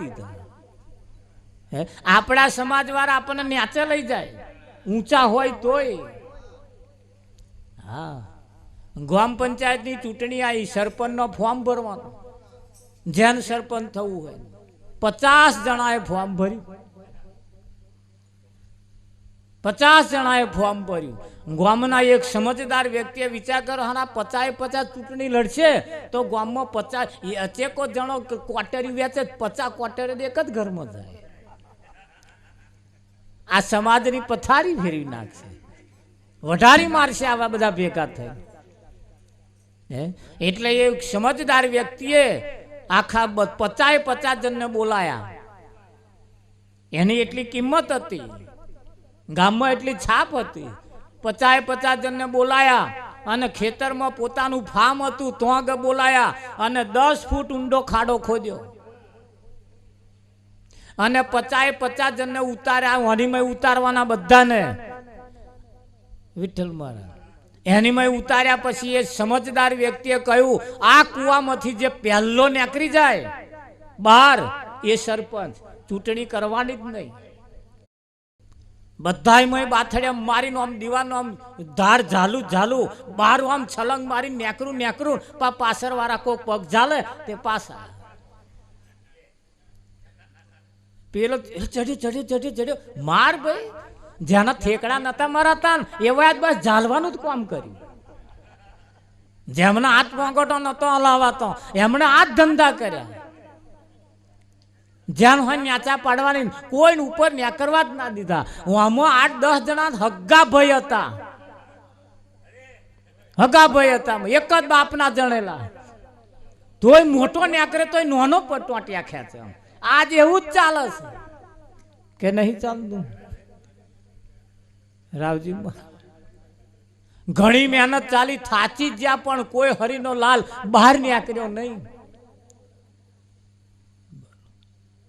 દીધો. આપણા સમાજ વાળા આપણને ન્યાચે લઈ જાય, ઊંચા હોય તોય. હા, ગ્રામ પંચાયતની ચૂંટણી આવી, સરપંચનો ફોર્મ ભરવાનો. જેન સરપંચ થવું હોય 50 જણાએ ફોર્મ ભર્યું. 50 જણાએ ફોર્મ ભર્યું. ગામના એક સમજદાર વ્યક્તિએ વિચાર કર્યો, હા 50 ચૂંટણી લડશે તો ગામમાં 50 અચેકો જણો ક્વાર્ટરી વેચે, 50 ક્વાર્ટરી એક જ ઘરમાં જાય. આ સમાજની પથારી ફેરવી નાખશે, વઢારી મારશે આવા બધા ભેગા થઈ. એટલે એ સમજદાર વ્યક્તિએ આખા 50 જણને બોલાયા. એની એટલી કિંમત હતી, ગામમાં એટલી છાપ હતી. 50 જણને બોલાયા અને ખેતરમાં પોતાનું ફાર્મ હતું તો આગળ બોલાયા અને 10 ફૂટ ઊંડો ખાડો ખોદ્યો અને 50 જણને ઉતાર્યા. હનીમાં ઉતારવાના બધાને વિઠ્ઠલ મહારાજ એનીમાં ઉતાર્યા. પછી એ સમજદાર વ્યક્તિએ કહ્યું, આ કુવામાંથી જે પહેલો નીકળી જાય બહાર એ સરપંચ. ચૂંટણી કરવાની જ નહીં. બધાય બાથડિયા મારીને આમ દીવાનો આમ ધાર ઝાલું બહાર આમ છલંગ મારી નેકરું પાછળ વાળા કોઈ પગ ઝાલે તે પાછા. પેલો ચડ્યો માર ભાઈ. જેના ઠેકડા નતા મરાતા એવા જ બસ ઝાલવાનું જ કામ કર્યું. જેમના હાથ પોંગોટો નતો હલાવાતો એમણે આ જ ધંધા કર્યા. જ્યાં હોય ન્યાચા પાડવાની, કોઈ ઉપર નેકરવા જ ના દીધા. આમાં 8-10 જણા હગ્ગા ભાઈ હતા. એક જ બાપના જણેલા. તોય મોટો નેકરે તોય નાનો ટોટિયા ખેંચે. આજ એવું જ ચાલે છે કે નહીં ચાલતું? રાવજી ઘણી મહેનત ચાલી, થાચી જ્યાં પણ કોઈ હરીનો લાલ બહાર નીકળ્યો નહીં.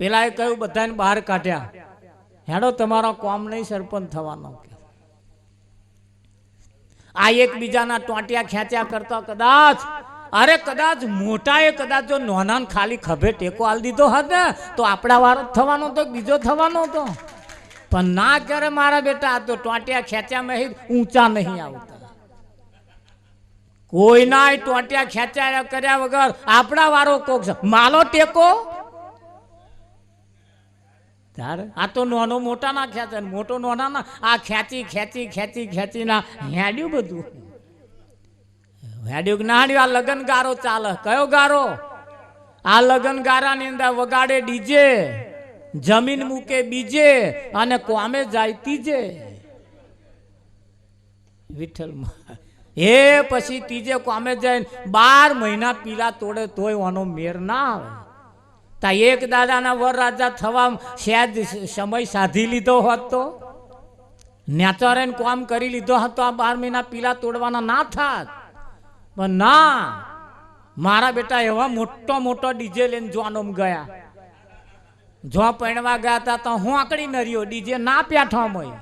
પેલા એ કહ્યું બધાને બહાર કાઢ્યા, હેડો તમારો કોમ નહીં સરપંચ થવાનો. આ એકબીજાના ટોટિયા ખેંચ્યા કરતા કદાચ મોટાએ કદાચ જો નોનાને ખાલી ખભે ટેકો આલ દીધો હોત ને તો આપણા વારો થવાનો તો બીજો થવાનો હતો. પણ ના કરે મારા બેટા, તો ટોટિયા ખેંચ્યા મેં ઊંચા નહીં આવતા. કોઈના ટોટિયા ખેંચ્યા કર્યા વગર આપણા વારો કોક માલો ટેકો. આ તો નાનો મોટા ના ખેંચે, મોટો નાના ના. આ ખેંચી ના હેડ્યું બધું. હેડ્યું ના હેડ્યું. આ લગન ગારો ચાલે. કયો ગારો? આ લગન ગારાની અંદર વગાડે ડીજે, જમીન મૂકે બીજે અને કોમે જાય ત્રીજે. વિઠ્ઠલ એ પછી ત્રીજે કોમે જાય 12 મહિના પીલા તોડે તોય વાનો મેર ના આવે. તા એક દાદાના વર રાજા થવા સહેજ સમય સાધી લીધો હોત તો, નેચરે કામ કરી લીધો હતો, આ 12 મહિના પીલા તોડવાના ના થાત. પણ ના, મારા બેટા એવા મોટો ડીજે લઈને જોવાનો ગયા. જો પૈણવા ગયા હતા તો હું આકડી નર્યો, ડીજે ના પ્યાઠામાં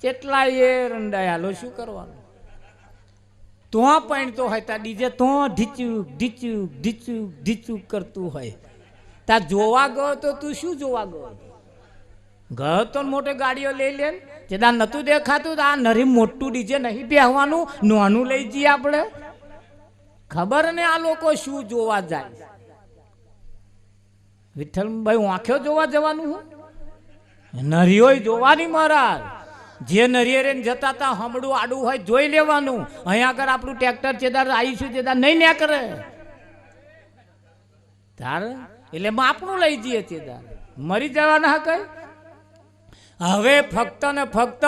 કેટલા એ રંડાયા. શું કરવાનું? તો પૈણતો હોય તા ડીજે તો ઢીચુક કરતું હોય. તા જોવા ગયો તો તું શું જોવા ગયો તો મોટે ગાડીઓ લઈ લે. જેદા નતું દેખાતું આ નરી મોટું ડીજે નહીં બેહવાનું, નાનું લઈ જઈએ આપણે. ખબર ને આ લોકો શું જોવા જાય. વિઠ્ઠલભાઈ વાંખ્યો જોવા જવાનું હું? નરીઓ જોવાની મહારાજ. જે નરીએ જતા હતા હમડું આડું હોય જોઈ લેવાનું. અહીંયા આગળ આપણું ટ્રેક્ટર ચેદાર આવીશું ચેદાર નહીં ને કરે તારે, એટલે આપણું લઈ જઈએ ચેદાર. મરી જવાના કઈ. હવે ફક્ત ને ફક્ત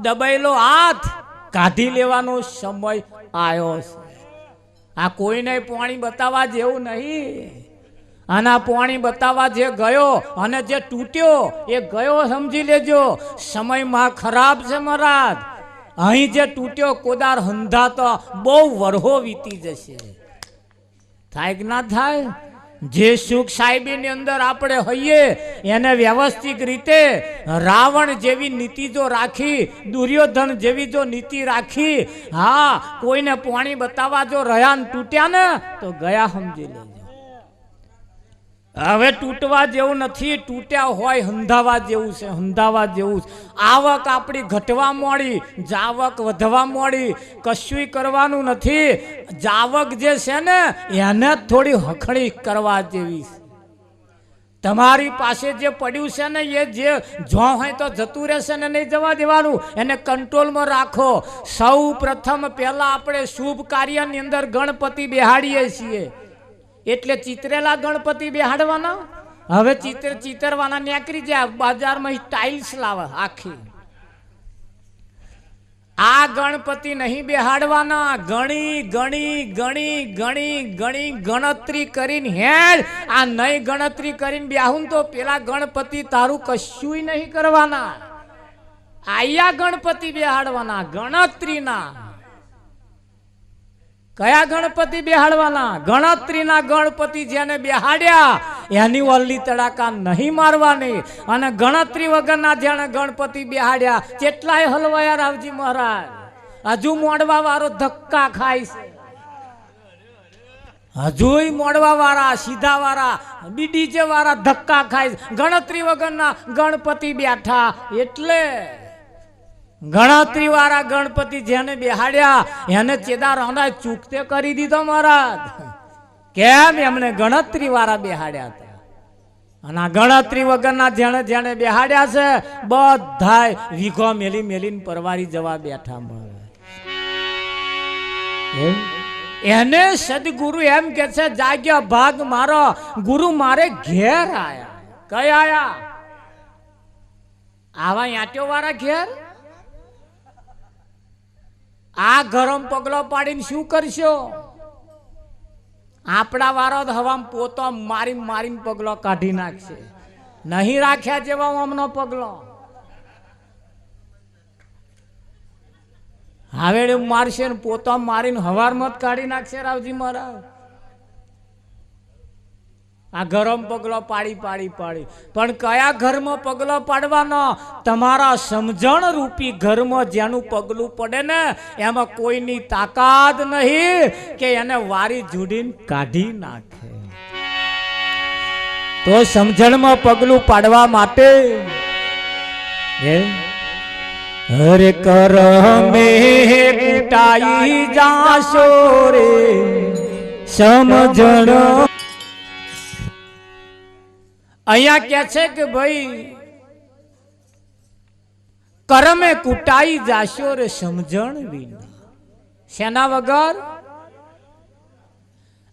દબાયેલો હાથ કાઢી લેવાનો સમય આવ્યો છે. આ કોઈને પાણી બતાવવા જેવું નહીં. આના પાણી બતાવવા જે ગયો અને જે તૂટ્યો એ ગયો સમજી લેજો. સમયમાં ખરાબ છે મહારાજ. અહીં જે તૂટ્યો કોદાર હંધાતો બહુ વરહો વીતી જશે. થાય કે ના થાય? જે સુખ સાહેબીની અંદર આપણે હોઈએ એને વ્યવસ્થિત રીતે રાવણ જેવી નીતિ જો રાખી, દુર્યોધન જેવી જો નીતિ રાખી, હા કોઈને પાણી બતાવવા જો રહ્યા ને તૂટ્યા ને તો ગયા સમજી લેજો. હવે તૂટવા જેવું નથી, તૂટ્યા હોય હંધાવા જેવું છે, હંધાવા જેવું છે. આવક આપણી ઘટવા મોડી, જાવક વધવા મોડી, કશું કરવાનું નથી. જાવક જે છે ને એને થોડી હખણી કરવા જેવી છે. તમારી પાસે જે પડ્યું છે ને એ જે જો હોય તો જતું રહેશે ને નહીં જવા દેવાનું, એને કંટ્રોલમાં રાખો. સૌ પ્રથમ પહેલા આપણે શુભ કાર્યની અંદર ગણપતિ બેહાડીએ છીએ, એટલે ચિતરેલા ગણપતિ બેહાડવાના. હવે ચિતરવાના નીકળી જાય, બજારમાં ટાઇલ્સ લાવે આખી. આ ગણપતિ નહીં બેહાડવાના. ગણી ગણી ગણી ગણી ગણી ગણતરી કરીને હેડ. આ નહીં ગણતરી કરીને બેહું તો પેલા ગણપતિ તારું કશું નહીં કરવાના. આયા ગણપતિ બેહાડવાના, ગણતરીના. કયા ગણપતિ બેહાડવાના? ગણતરીના ગણપતિ જેને બેહાડ્યા એની વલ્લી તડાકા નહીં મારવાની. અને ગણતરી વગરના જેને ગણપતિ બેહાડ્યા કેટલાય હલવાયા રાવજી મહારાજ. હજુ મોડવા વાળો ધક્કા ખાય છે, હજુય મોડવા વાળા, સીધા વાળા, બીડીજે વાળા ધક્કા ખાય છે. ગણતરી વગરના ગણપતિ બેઠા એટલે ગણતરી વાળા ગણપતિ જેને બેહાડ્યા એને ચેદાર રોંડા ચૂકતે કરી દીધો મહારાજ. કેમ? એમને ગણતરી વાળા બેહાડ્યા હતા. અને આ ગણતરી વગરના જેને જેને બેહાડ્યા છે બધાય વીઘો મેલી મેલીને પરવારી જવા બેઠા મળે. એને સદગુરુ એમ કે છે જાગ્યા ભાગ મારો, ગુરુ મારે ઘેર આયા. કઈ આયા? આવા યાટ્યો વાળા ઘેર. આ ગરમ પગલો પાડીને શું કરશો? આપણા વાળો હવામાં પોતો મારી મારીને પગલો કાઢી નાખશે. નહીં રાખ્યા જેવા અમનો પગલો હવે મારશે ને પોતો મારીને હવારમાં જ કાઢી નાખશે રાવજી મહારાજ. આ ગરમ પગલો પાડી પાડી પાડી. પણ કયા ઘરમાં પગલો પાડવાનો? તમારા સમજણ રૂપી ઘરમાં જેનું પગલું પડે ને એમાં કોઈની તાકાત નહીં કે એને વારી જોડીને કાઢી નાખે. તો સમજણમાં પગલું પાડવા માટે હરે કરમે કુટાઈ જાશો રે સમજણ. અહીંયા કે છે કે ભાઈ કરમે કુટાઈ જાશો રે સમજણ વિના. શેના વગર?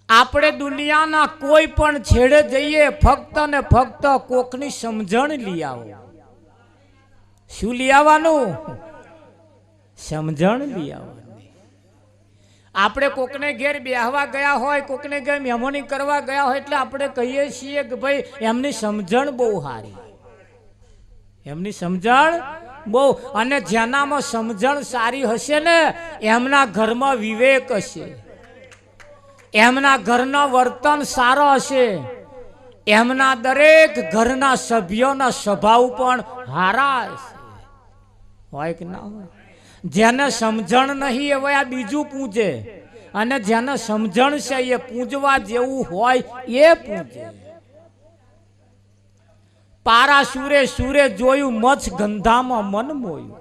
આપણે દુનિયાના કોઈ પણ છેડે જઈએ ફક્ત ને ફક્ત કોકની સમજણ લઈ આવો. શું લઈ આવવાનું? સમજણ લઈ આવવાનું. આપણે કોકને ઘેર બેહવા ગયા હોય, કોકને ઘેર મહેમાની કરવા ગયા હોય એટલે આપણે કહીએ છીએ કે ભાઈ એમની સમજણ બહુ સારી, એમની સમજણ બહુ. અને જેનામાં સમજણ સારી હશે ને એમના ઘરમાં વિવેક હશે, એમના ઘરનો વર્તન સારો હશે, એમના દરેક ઘરના સભ્યોના સ્વભાવ પણ સારા હશે. હોય કે ના હોય? જેને સમજણ નહીં હવે આ બીજું પૂજે, અને જેને સમજણ છે એ પૂજવા જેવું હોય એ પૂજે. પારાસુરે સુરે જોયું, મચ્છ ગંધામાં મન મોયું.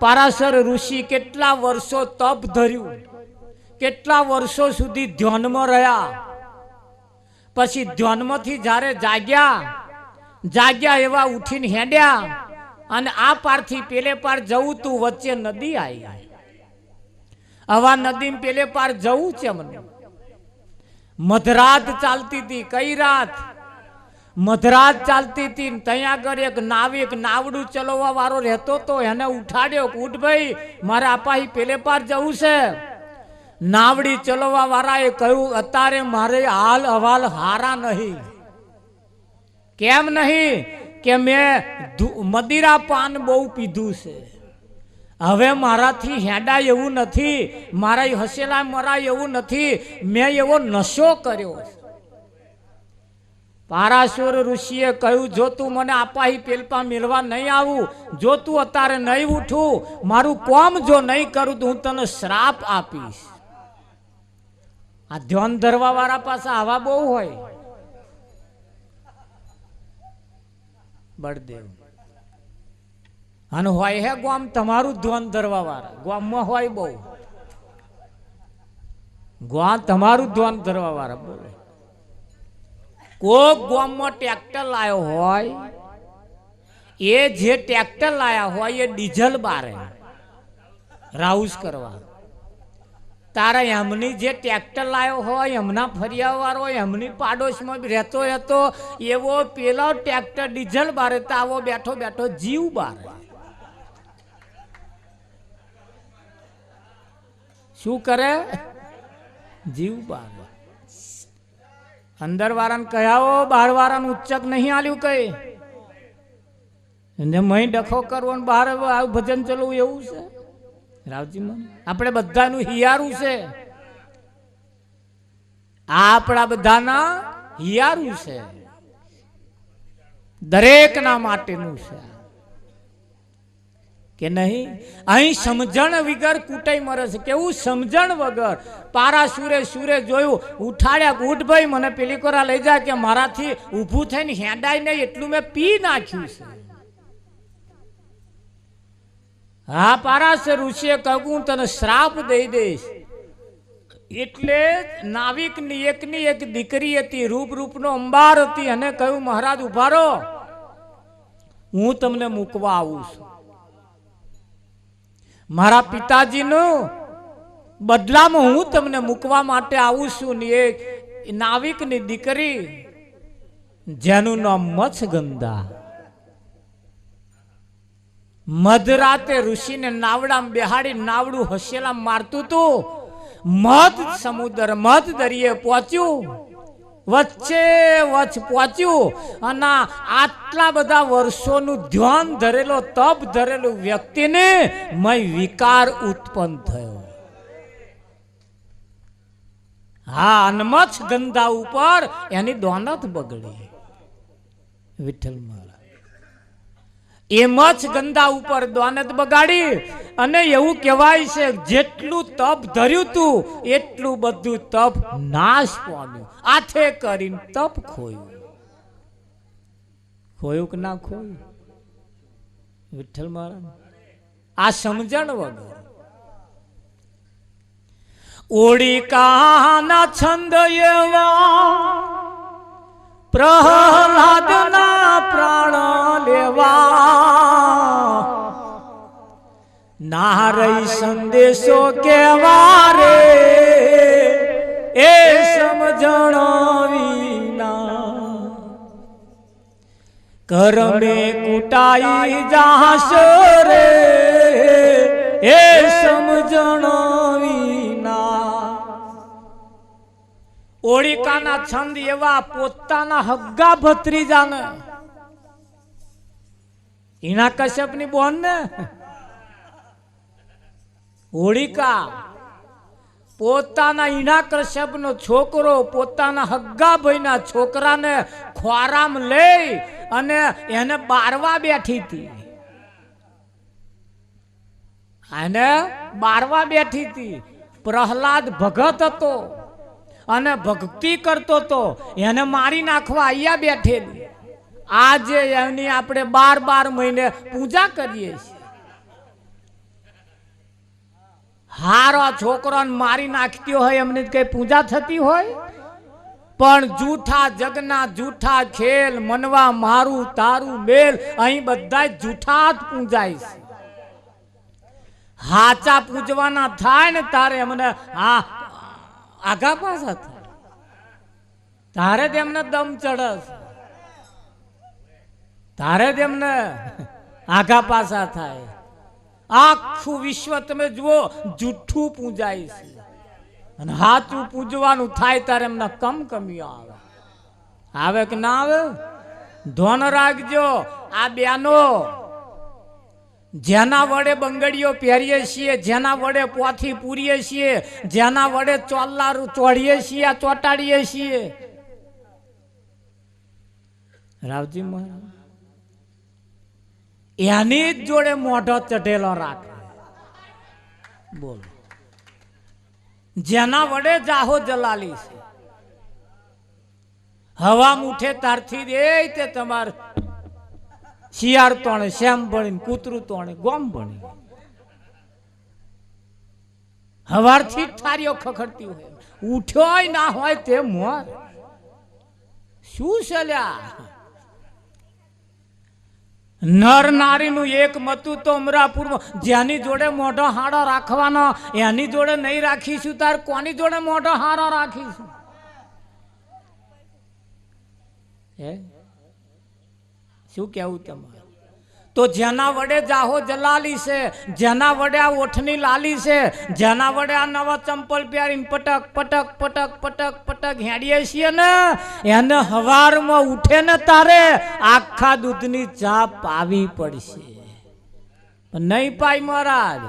પારાસર ઋષિ કેટલા વર્ષો તપ ધર્યું, કેટલા વર્ષો સુધી ધ્યાનમાં રહ્યા. પછી ધ્યાનમાંથી જ્યારે જાગ્યા એવા ઉઠીને હેડ્યા અને આ પારથી પેલે પાર જવું તું, વચ્ચે નદી આવી. આવા નદી પેલે પાર જવું છે મને. મધરાત ચાલતી હતી. કઈ રાત? મધરાત ચાલતી હતી. ત્યાં આગળ એક નાવિક નાવડું ચલાવવા વાળો રહેતો તો એને ઉઠાડ્યો. ઉઠ ભાઈ, મારે આપાહી પેલે પાર જવું છે. નાવડી ચલાવવા વાળાએ કહ્યું અત્યારે મારે હાલ અવાલ હારા નહીં. કેમ નહીં? કે મેં મદિરા પાન બહુ પીધું છે, હવે મારાથી હેડા એવું નથી, મારા હસેલા મરાય એવું નથી, મેં એવો નશો કર્યો. પારાસુર ઋષિએ કહ્યું જો તું મને આપાહી પેલપા મેળવા નહીં આવું, જો તું અત્યારે નહીં ઉઠું, મારું કોમ જો નહીં કરું તો હું તને શ્રાપ આપીશ. આ ધ્યાન ધરવા વાળા પાસે આવા બહુ હોય. બળદેવ અને હોય હે ગામ તમારું ધ્યાન ધરવા વાળા ગામમાં હોય બહુ. ગામ તમારું ધ્યાન ધરવા વાળા બોલે. કોક ગામમાં ટ્રેક્ટર લાયો હોય, એ જે ટ્રેક્ટર લાયા હોય એ ડીઝલ બારે રાઉસ કરવા. તારા એમની જે ટ્રેક્ટર લાયો હોય, એમના ફરિયા વાળો એમની પાડોશમાં રહેતો હતો, એવો પેલો ટ્રેક્ટર ડીઝલ બારે તો આવો બેઠો બેઠો જીવ બારે. શું કરે? જીવ બારે. અંદર વાળાને કહેવો, બહાર વાળાનું ઉચ્ચક નહીં આલ્યું કઈ મહી ડખો કરવો ને બહાર ભજન ચલવું એવું છે રાવજી મને? આપણે બધાનું હિયારું છે, આપણા બધાના હિયારું છે, દરેકના માટેનું છે કે નહીં? અહીં સમજણ વગર કુટાઈ મરે છે. કેવું સમજણ વગર? પારા સુરે સુરે જોયું, ઉઠાડ્યા, ઉઠ ભાઈ મને પેલી કોરા લઈ જાય કે મારાથી ઊભું થઈને હેડાય નહીં એટલું મેં પી નાખ્યું છે. હા પારાશે ઋષિએ કહ્યું તને શ્રાપ દઈ દઈશ. એટલે નાવિકની એકની એક દીકરી હતી, રૂપ રૂપનો અંબાર હતી, અને કહ્યું મહારાજ ઉભા રહો, હું તમને મૂકવા આવું છું. મારા પિતાજીનું બદલામાં હું તમને મૂકવા માટે આવું છું. ને એક નાવિકની દીકરી જેનું નામ મત્સ્યગંધા, મધરાતે ઋષિને નાવડામાં બેહાડી નાવડું હસેલા મારતું તું. મધ સમુદ્ર મધ દરિયે પહોંચ્યું, વચ્ચે વચ્ચ પહોંચ્યું, અને આટલા બધા વર્ષોનું ધ્યાન ધરેલો તપ ધરેલું વ્યક્તિને મય વિકાર ઉત્પન્ન થયો. હા, અને મત્સ્યગંધા ઉપર એની દોનત બગડી. વિઠ્ઠલ મહારાજ એ મત્સ્યગંધા ઉપર દોનત બગાડી. અને એવું કહેવાય છે જેટલું તપ ધર્યું તું એટલું બધું તપ નાશ પામ્યું. આથે કરીને તપ ખોયું. ખોયું કે ના ખોયું? વિઠ્ઠલ મહારાજ આ સમજણ વગર. ઓડિકાના છંદ એવા પ્રહલાદના પ્રાણ લેવા, નારઈ સંદેશો કેવા રે એ સમજણ વિના, કરમે કુટાઈ જાશ રે એ સમજણ વિના. ઓળિકાના છંદ એવા પોતાના હગ્ગા ભત્રીજાને, હિના કશ્યપની બોન ને હોળિકા, પોતાના હિના કશ્યપનો છોકરો પોતાના હગ્ગા ભાઈના છોકરાને ખોરામ લઈ અને એને બારવા બેઠી હતી. એને બારવા બેઠી હતી. પ્રહલાદ ભગત હતો અને ભક્તિ કરતો હતો, એને મારી નાખવા અહીંયા બેઠેલી. આજે એની આપણે 12 મહિને પૂજા કરીએ છીએ. હારો છોકરાને મારી નાખતી હોય એમની કઈ પૂજા થતી હોય? પણ જૂઠા જગના જૂઠા ખેલ, મનવા મારું તારું મેલ, અહીં બધા જૂઠા જ પૂજાય છે. હાચા પૂજવાના થાય ને તારે એમને આગા પાછા થાય, તારે તેમને દમ ચડસ, તારે તેમને આગા પાછા થાય. આખું વિશ્વ તમે જુઓ જૂઠું પૂજાય છે, અને હાચું પૂજવાનું થાય ત્યારે એમના કમકમીઓ આવે. આવે કે ના આવે? ધ્યાન રાખજો. આ બેનો જેના વડે બંગડીઓ પહેરીએ છીએ, જેના વડે પોથી પૂરીએ છીએ, જેના વડે ચોલ્લા ચોડીએ છીએ, ચોટાડીએ છીએ, રાવજી મહારાજ એની જ જોડે મોઢો ચઢેલો રાખે. બોલો, જેના વડે જાહો જલાલી છે. હવા મુઠે તારથી દે તે તમાર શિયાળ તોણે શ્યામ ભણીને કૂતરું તોણે ગોમ ભણી. હવારથી જ થારીઓ ખખડતી હોય, ઉઠ્યો ના હોય તે મોર શું ચલ્યા. નર નારીનું એક મતું તો અમરાપુરમાં, જેની જોડે મોઢો હાડો રાખવાનો એની જોડે નહીં રાખીશું તાર કોની જોડે મોઢો હારો રાખીશું? હે શું કેવું તમારે? તો જેના વડે જાહો જલાલી છે, જેના વડે આ ઓઠની લાલી છે, જેના વડે આ નવા ચંપલ પહેરીને પટક પટક પટક પટક પટક હેડીએ છીએ ને, એને હવારમાં ઉઠે ને તારે આખા દૂધની ચા પાવી પડશે. નહીં પાય મહારાજ.